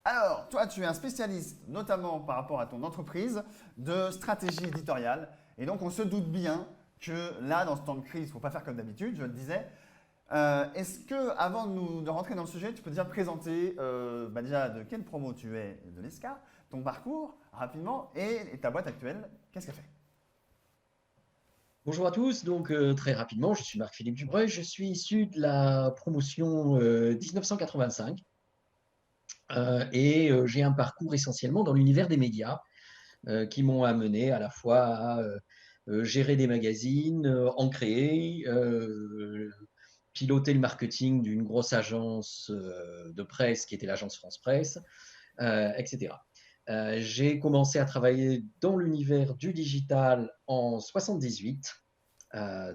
Alors, toi, tu es un spécialiste, notamment par rapport à ton entreprise, de stratégie éditoriale. Et donc, on se doute bien que là, dans ce temps de crise, il ne faut pas faire comme d'habitude, je le disais. Est-ce que, avant de rentrer dans le sujet, tu peux déjà présenter déjà de quelle promo tu es de l'ESCA, ton parcours rapidement et ta boîte actuelle, qu'est-ce qu'elle fait? Bonjour à tous, donc très rapidement, je suis Marc-Philippe Dubreuil, je suis issu de la promotion 1985 et j'ai un parcours essentiellement dans l'univers des médias qui m'ont amené à la fois à gérer des magazines, en créer, piloter le marketing d'une grosse agence de presse qui était l'agence France Presse, etc. J'ai commencé à travailler dans l'univers du digital en 78.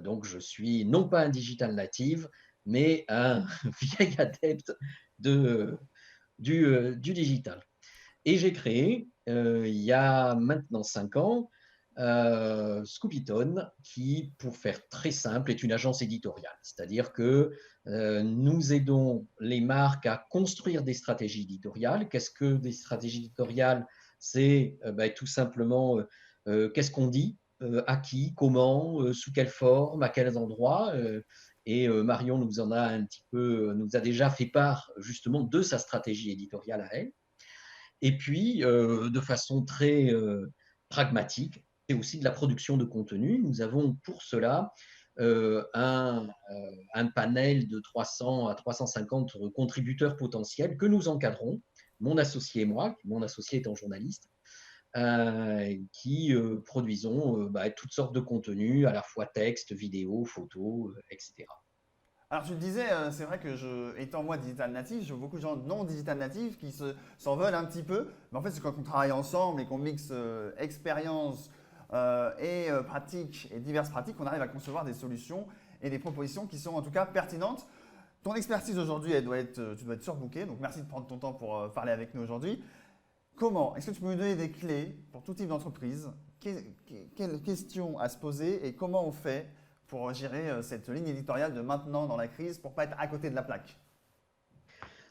Donc, je suis non pas un digital native, mais un vieil adepte de, du digital. Et j'ai créé, il y a maintenant 5 ans, Scoopiton, qui, pour faire très simple, est une agence éditoriale. C'est-à-dire que nous aidons les marques à construire des stratégies éditoriales. Qu'est-ce que des stratégies éditoriales? C'est tout simplement qu'est-ce qu'on dit, à qui, comment, sous quelle forme, à quels endroits. Et Marion nous en a un petit peu, nous a déjà fait part justement de sa stratégie éditoriale à elle. Et puis, de façon très pragmatique, c'est aussi de la production de contenu. Nous avons pour cela un panel de 300 à 350 contributeurs potentiels que nous encadrons, mon associé et moi, mon associé étant journaliste, qui produisons toutes sortes de contenus, à la fois texte, vidéo, photos, etc. Alors, tu le disais, c'est vrai que étant moi digital natif, je vois beaucoup de gens non digital natifs qui s'en veulent un petit peu. Mais en fait, c'est quand on travaille ensemble et qu'on mixe expérience et pratique et diverses pratiques, qu'on arrive à concevoir des solutions et des propositions qui sont en tout cas pertinentes. Ton expertise aujourd'hui, tu dois être surbooké, donc merci de prendre ton temps pour parler avec nous aujourd'hui. Comment? Est-ce que tu peux nous donner des clés pour tout type d'entreprise? Quelles questions à se poser et comment on fait pour gérer cette ligne éditoriale de maintenant dans la crise pour pas être à côté de la plaque?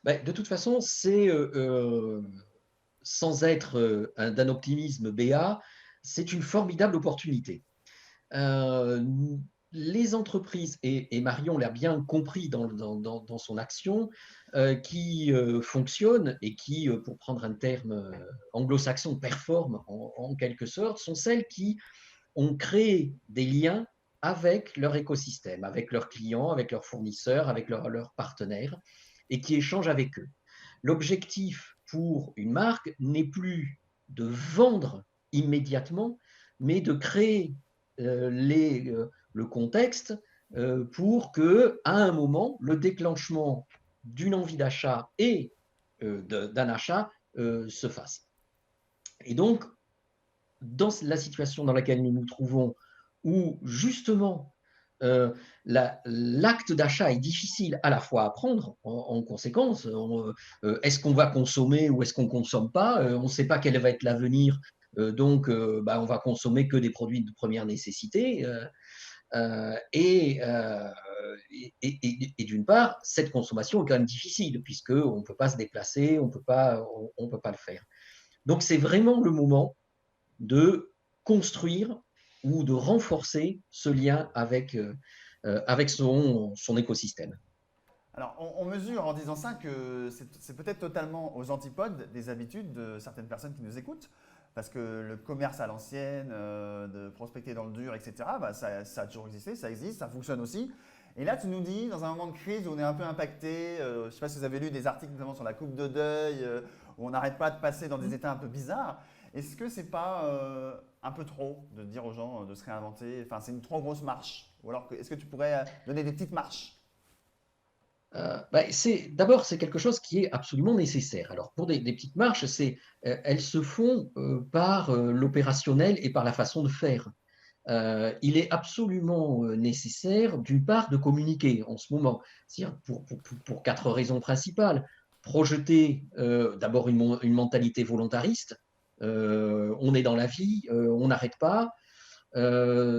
De toute façon, c'est sans être d'un optimisme béat, c'est une formidable opportunité. Euh, les entreprises, et Marion l'a bien compris dans son action, qui fonctionnent et qui, pour prendre un terme anglo-saxon, performent en quelque sorte, sont celles qui ont créé des liens avec leur écosystème, avec leurs clients, avec leurs fournisseurs, avec leurs partenaires, et qui échangent avec eux. L'objectif pour une marque n'est plus de vendre immédiatement, mais de créer le contexte pour que, à un moment, le déclenchement d'une envie d'achat et d'un achat se fasse. Et donc, dans la situation dans laquelle nous nous trouvons, où justement l'acte d'achat est difficile à la fois à prendre en conséquence. Est-ce qu'on va consommer ou est-ce qu'on ne consomme pas? On ne sait pas quel va être l'avenir, donc on va consommer que des produits de première nécessité. Et d'une part, cette consommation est quand même difficile puisqu'on ne peut pas se déplacer, on peut pas le faire. Donc c'est vraiment le moment de construire ou de renforcer ce lien avec son écosystème. Alors, on mesure en disant ça que c'est peut-être totalement aux antipodes des habitudes de certaines personnes qui nous écoutent, parce que le commerce à l'ancienne, de prospecter dans le dur, etc., ça a toujours existé, ça existe, ça fonctionne aussi. Et là, tu nous dis, dans un moment de crise où on est un peu impacté, je ne sais pas si vous avez lu des articles notamment sur la coupe de deuil, où on n'arrête pas de passer dans des états un peu bizarres, est-ce que c'est pas un peu trop de dire aux gens de se réinventer? Enfin, c'est une trop grosse marche. Ou alors, est-ce que tu pourrais donner des petites marches? D'abord, c'est quelque chose qui est absolument nécessaire. Alors, pour des petites marches, elles se font par l'opérationnel et par la façon de faire. Il est absolument nécessaire, d'une part, de communiquer en ce moment, c'est-à-dire pour 4 raisons principales. Projeter d'abord une mentalité volontariste. On est dans la vie, on n'arrête pas.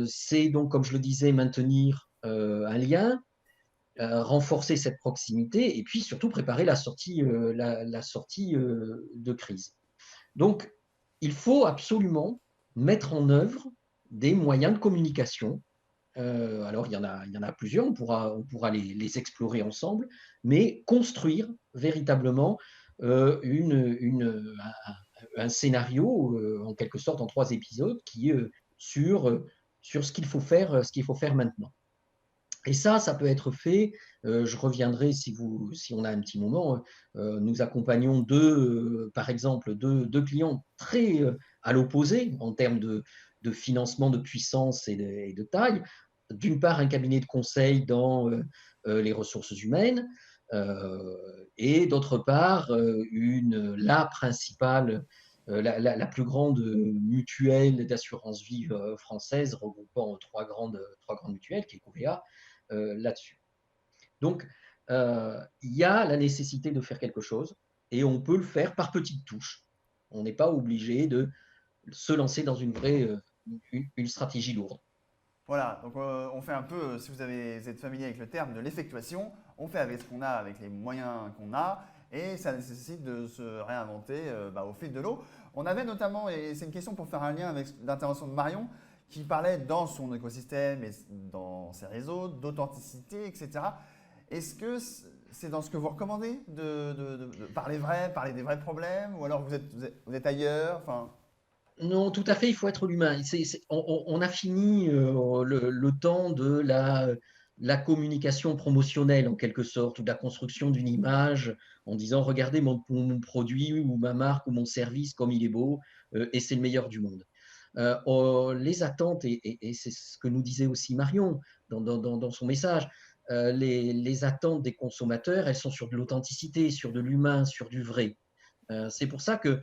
C'est donc, comme je le disais, maintenir un lien. renforcer cette proximité et puis surtout préparer la sortie, la sortie de crise. Donc, il faut absolument mettre en œuvre des moyens de communication. Alors, il y en a plusieurs, on pourra les explorer ensemble, mais construire véritablement un scénario, en quelque sorte, en 3 épisodes, qui sur ce qu'il faut faire maintenant. Et ça peut être fait. Je reviendrai si on a un petit moment. Nous accompagnons par exemple, deux clients très à l'opposé en termes de financement, de puissance et de taille. D'une part, un cabinet de conseil dans les ressources humaines, et d'autre part, la principale, la plus grande mutuelle d'assurance vie française, regroupant trois grandes mutuelles, qui est Covéa, là-dessus. Donc, il y a la nécessité de faire quelque chose et on peut le faire par petites touches. On n'est pas obligé de se lancer dans une stratégie lourde. Voilà, donc on fait un peu, si vous êtes familier avec le terme de l'effectuation, on fait avec ce qu'on a, avec les moyens qu'on a, et ça nécessite de se réinventer au fil de l'eau. On avait notamment, et c'est une question pour faire un lien avec l'intervention de Marion, qui parlait dans son écosystème et dans ses réseaux d'authenticité, etc. Est-ce que c'est dans ce que vous recommandez de parler des vrais problèmes, ou alors vous êtes ailleurs, enfin... Non, tout à fait, il faut être l'humain. On a fini le temps de la communication promotionnelle, en quelque sorte, ou de la construction d'une image en disant, regardez mon produit ou ma marque ou mon service comme il est beau, et c'est le meilleur du monde. Les attentes, et c'est ce que nous disait aussi Marion dans son message, les attentes des consommateurs, elles sont sur de l'authenticité, sur de l'humain, sur du vrai. C'est pour ça que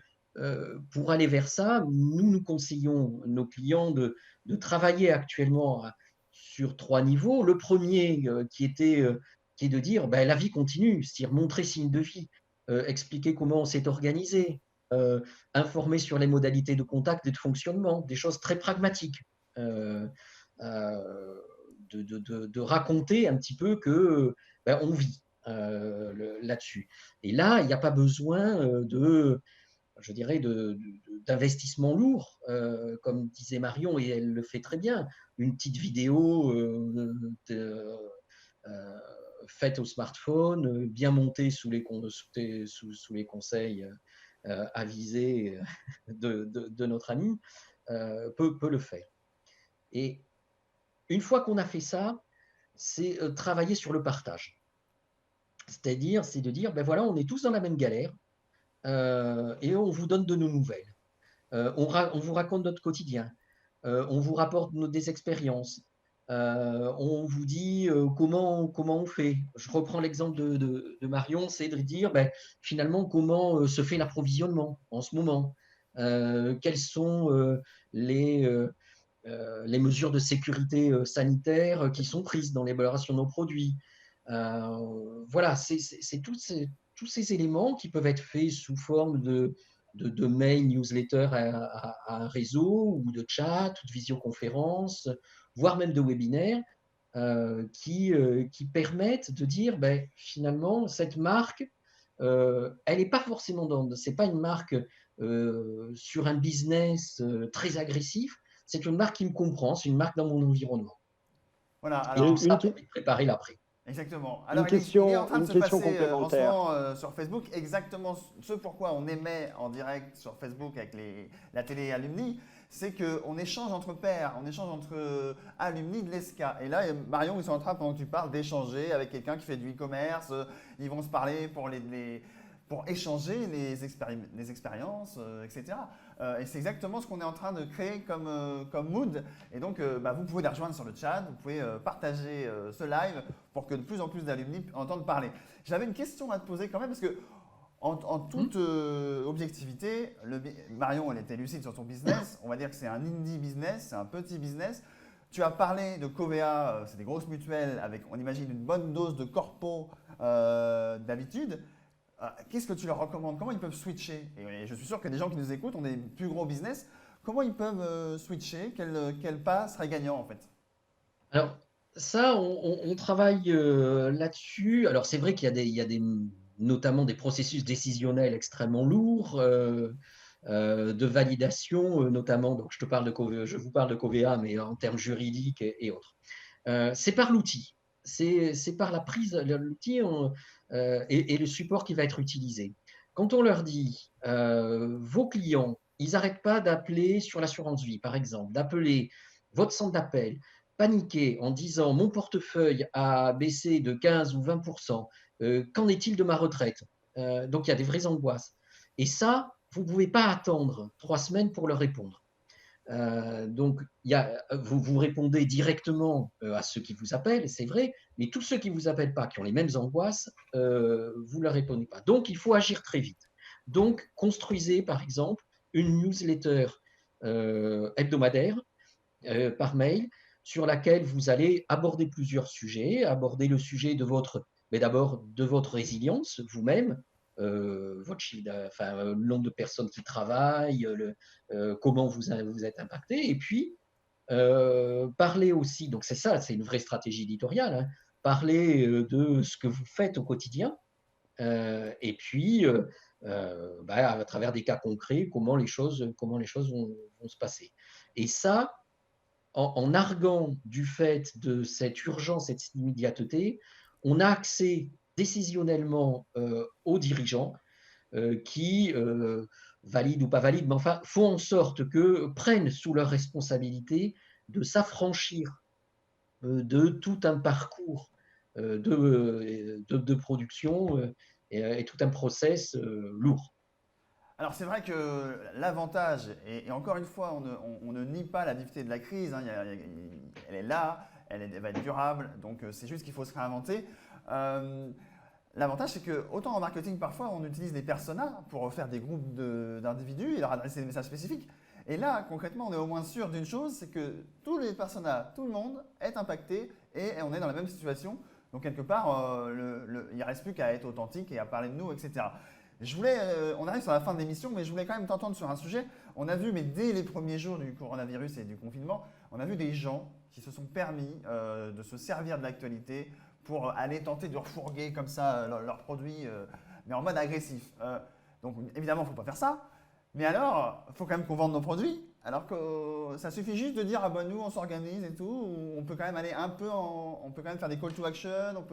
pour aller vers ça, nous conseillons nos clients de travailler actuellement sur 3 niveaux. Le premier qui est de dire ben, la vie continue, c'est-à-dire montrer signe de vie, expliquer comment on s'est organisé, informer sur les modalités de contact et de fonctionnement, des choses très pragmatiques. Euh, euh, de raconter un petit peu que ben, on vit là-dessus. Et là, il n'y a pas besoin je dirais, d'investissement lourd, comme disait Marion, et elle le fait très bien. Une petite vidéo faite au smartphone, bien montée sous les conseils avisés de notre ami, peut le faire. Et une fois qu'on a fait ça, c'est travailler sur le partage. C'est-à-dire, c'est de dire, ben voilà, on est tous dans la même galère, et on vous donne de nos nouvelles. On vous raconte notre quotidien, on vous rapporte des expériences, on vous dit comment on fait. Je reprends l'exemple de Marion, c'est de dire ben, finalement comment se fait l'approvisionnement en ce moment, quelles sont les mesures de sécurité sanitaire qui sont prises dans l'élaboration de nos produits. Voilà, c'est tous ces éléments qui peuvent être faits sous forme de mail, newsletter à un réseau, ou de chat, ou de visioconférence, voire même de webinaires, qui permettent de dire, ben, finalement, cette marque, elle n'est pas forcément c'est pas une marque sur un business très agressif, c'est une marque qui me comprend, c'est une marque dans mon environnement. Voilà, Et tout alors... ça permet de préparer l'après. Exactement. Une Alors, il est en question, train de une se question passer en ce complémentaire. moment sur Facebook exactement ce pourquoi on émet en direct sur Facebook avec la télé Alumni, c'est qu'on échange entre pairs, on échange entre alumni de l'ESCA. Et là, Marion, ils sont en train, pendant que tu parles, d'échanger avec quelqu'un qui fait du e-commerce. Ils vont se parler pour échanger les expériences, etc. Et c'est exactement ce qu'on est en train de créer comme mood. Et donc, vous pouvez les rejoindre sur le chat, vous pouvez partager ce live pour que de plus en plus d'alumni entendent parler. J'avais une question à te poser quand même, parce que en toute objectivité, Marion, elle était lucide sur ton business. On va dire que c'est un indie business, c'est un petit business. Tu as parlé de Covéa, c'est des grosses mutuelles avec, on imagine, une bonne dose de corpo d'habitude. Qu'est-ce que tu leur recommandes? Comment ils peuvent switcher? Et je suis sûr que des gens qui nous écoutent ont des plus gros business. Comment ils peuvent switcher? Quel pas serait gagnant en fait? Alors, Ça, on travaille là-dessus. Alors, c'est vrai qu'il y a notamment des processus décisionnels extrêmement lourds, de validation, notamment. Donc, je vous parle de Covea, mais en termes juridiques et autres. C'est par l'outil. C'est par la prise de l'outil et le support qui va être utilisé. Quand on leur dit, vos clients, ils n'arrêtent pas d'appeler sur l'assurance vie, par exemple, d'appeler votre centre d'appel, paniquer en disant mon portefeuille a baissé de 15 ou 20%, qu'en est-il de ma retraite? Donc il y a des vraies angoisses. Et ça, vous ne pouvez pas attendre 3 semaines pour leur répondre. Donc, vous répondez directement à ceux qui vous appellent, c'est vrai, mais tous ceux qui ne vous appellent pas, qui ont les mêmes angoisses, vous ne leur répondez pas. Donc, il faut agir très vite. Donc, construisez, par exemple, une newsletter hebdomadaire par mail sur laquelle vous allez aborder plusieurs sujets, aborder le sujet mais d'abord de votre résilience vous-même, votre le nombre de personnes qui travaillent, comment vous êtes impacté, et puis parler aussi, donc c'est ça, c'est une vraie stratégie éditoriale, hein, parler de ce que vous faites au quotidien, et puis à travers des cas concrets, comment les choses vont se passer. Et ça, en arguant du fait de cette urgence, cette immédiateté, on a accès décisionnellement aux dirigeants qui, valident ou pas valident, mais enfin, font en sorte que prennent sous leur responsabilité de s'affranchir de tout un parcours de production et tout un process lourd. Alors c'est vrai que l'avantage, et encore une fois, on ne nie pas la difficulté de la crise, hein, elle est là, elle va être durable, donc c'est juste qu'il faut se réinventer. Euh, L'avantage, c'est que autant en marketing, parfois, on utilise des personas pour faire des groupes d'individus et leur adresser des messages spécifiques. Et là, concrètement, on est au moins sûr d'une chose, c'est que tous les personas, tout le monde est impacté et on est dans la même situation. Donc quelque part, il ne reste plus qu'à être authentique et à parler de nous, etc. On arrive sur la fin de l'émission, mais je voulais quand même t'entendre sur un sujet. On a vu, mais dès les premiers jours du coronavirus et du confinement, on a vu des gens qui se sont permis de se servir de l'actualité pour aller tenter de refourguer comme ça leurs produits, mais en mode agressif. Donc évidemment, il ne faut pas faire ça. Mais alors, il faut quand même qu'on vende nos produits. Alors que ça suffit juste de dire, ah ben nous, on s'organise et tout. Ou on peut quand même aller un peu on peut quand même faire des call to action.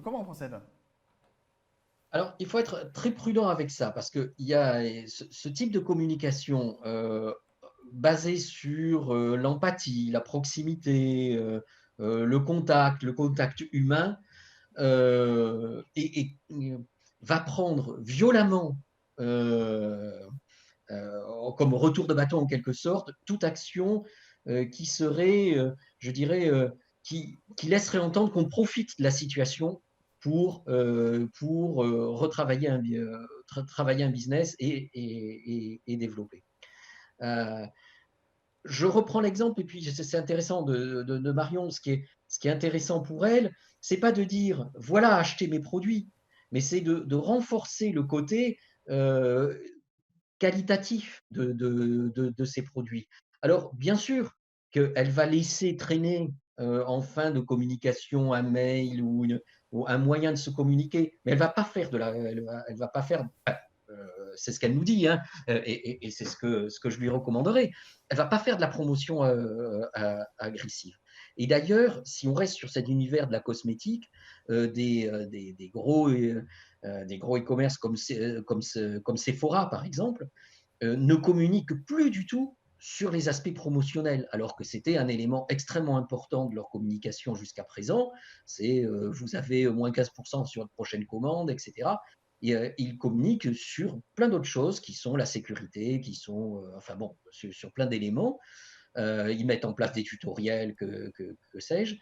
Comment on procède? Alors, il faut être très prudent avec ça parce qu'il y a ce type de communication basée sur l'empathie, la proximité, le contact humain, va prendre violemment, euh, comme retour de bâton en quelque sorte, toute action qui serait, je dirais, qui laisserait entendre qu'on profite de la situation pour travailler un business et développer. Euh, je reprends l'exemple, et puis c'est intéressant de Marion. Ce qui est intéressant pour elle, c'est pas de dire voilà, achetez mes produits, mais c'est de renforcer le côté euh, qualitatif de ces produits. Alors, bien sûr qu'elle va laisser traîner en fin de communication un mail ou un moyen de se communiquer, mais elle va pas faire elle va pas faire, c'est ce qu'elle nous dit, hein, et c'est ce que je lui recommanderais. Elle va pas faire de la promotion agressive. Et d'ailleurs, si on reste sur cet univers de la cosmétique, des gros e-commerce comme Sephora, par exemple, ne communiquent plus du tout sur les aspects promotionnels, alors que c'était un élément extrêmement important de leur communication jusqu'à présent. C'est vous avez moins 15% sur votre prochaine commande, etc. Et ils communiquent sur plein d'autres choses qui sont la sécurité, qui sont, enfin bon, sur plein d'éléments. Ils mettent en place des tutoriels, que sais-je.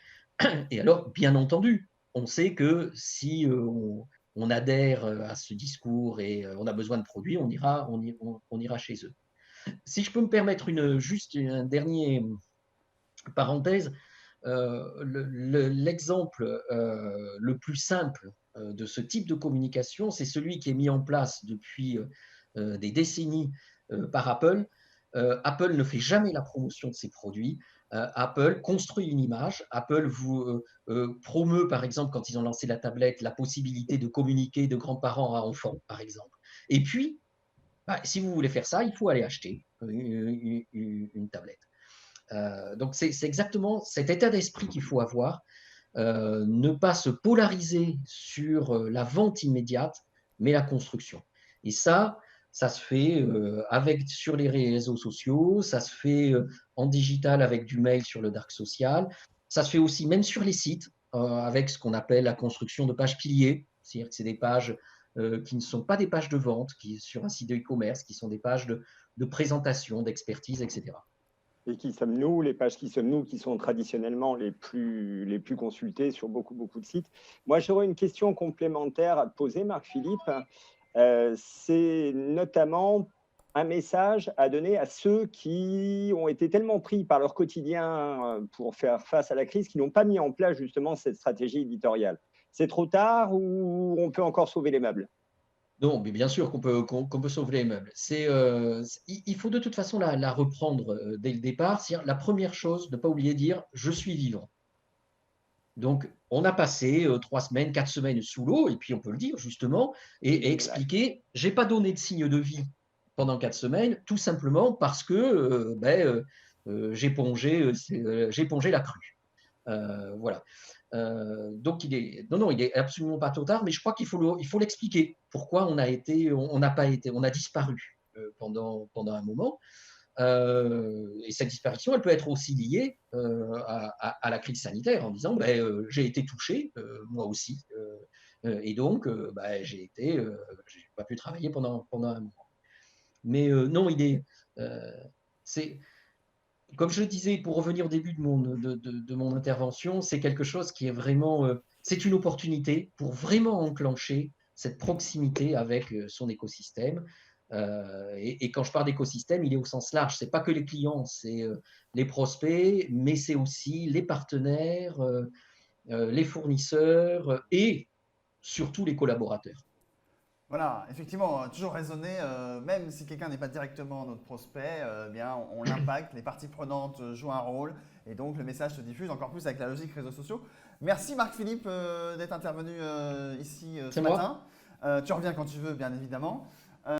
Et alors, bien entendu, on sait que si on adhère à ce discours et on a besoin de produits, on ira chez eux. Si je peux me permettre juste un dernier parenthèse, l'exemple le plus simple de ce type de communication, c'est celui qui est mis en place depuis des décennies par Apple. Apple ne fait jamais la promotion de ses produits. Apple construit une image. Apple vous promeut, par exemple, quand ils ont lancé la tablette, la possibilité de communiquer de grands-parents à enfants, par exemple. Et puis, si vous voulez faire ça, il faut aller acheter une tablette. Donc, c'est exactement cet état d'esprit qu'il faut avoir. Ne pas se polariser sur la vente immédiate, mais la construction. Et ça se fait sur les réseaux sociaux, ça se fait en digital avec du mail sur le dark social, ça se fait aussi même sur les sites avec ce qu'on appelle la construction de pages piliers, c'est-à-dire que c'est des pages qui ne sont pas des pages de vente, qui sur un site de e-commerce, qui sont des pages de présentation, d'expertise, etc. Et qui sommes-nous, les pages qui sommes-nous, qui sont traditionnellement les plus consultées sur beaucoup, beaucoup de sites. Moi, j'aurais une question complémentaire à te poser, Marc-Philippe. C'est notamment un message à donner à ceux qui ont été tellement pris par leur quotidien pour faire face à la crise, qui n'ont pas mis en place justement cette stratégie éditoriale. C'est trop tard ou on peut encore sauver les meubles? Non, mais bien sûr qu'on peut sauver les meubles. Il faut de toute façon la reprendre dès le départ. C'est-à-dire, la première chose, ne pas oublier de dire je suis vivant. Donc, on a passé 3 semaines, 4 semaines sous l'eau, et puis on peut le dire justement, et expliquer j'ai pas donné de signe de vie pendant 4 semaines, tout simplement parce que j'ai pongé la crue. Voilà. Donc non, il est absolument pas trop tard, mais je crois qu'il faut l'expliquer. Pourquoi on n'a pas été, on a disparu pendant un moment. Et cette disparition, elle peut être aussi liée à la crise sanitaire en disant j'ai été touché, moi aussi, et donc j'ai pas pu travailler pendant un moment. Mais non, c'est comme je le disais, pour revenir au début de mon intervention, c'est quelque chose qui est vraiment, c'est une opportunité pour vraiment enclencher cette proximité avec son écosystème. Et quand je parle d'écosystème, il est au sens large. C'est pas que les clients, c'est les prospects, mais c'est aussi les partenaires, les fournisseurs et surtout les collaborateurs. Voilà, effectivement, toujours raisonner, même si quelqu'un n'est pas directement notre prospect, bien, on l'impacte, les parties prenantes jouent un rôle, et donc le message se diffuse encore plus avec la logique réseaux sociaux. Merci Marc-Philippe d'être intervenu ici C'est ce moi. matin. Tu reviens quand tu veux, bien évidemment.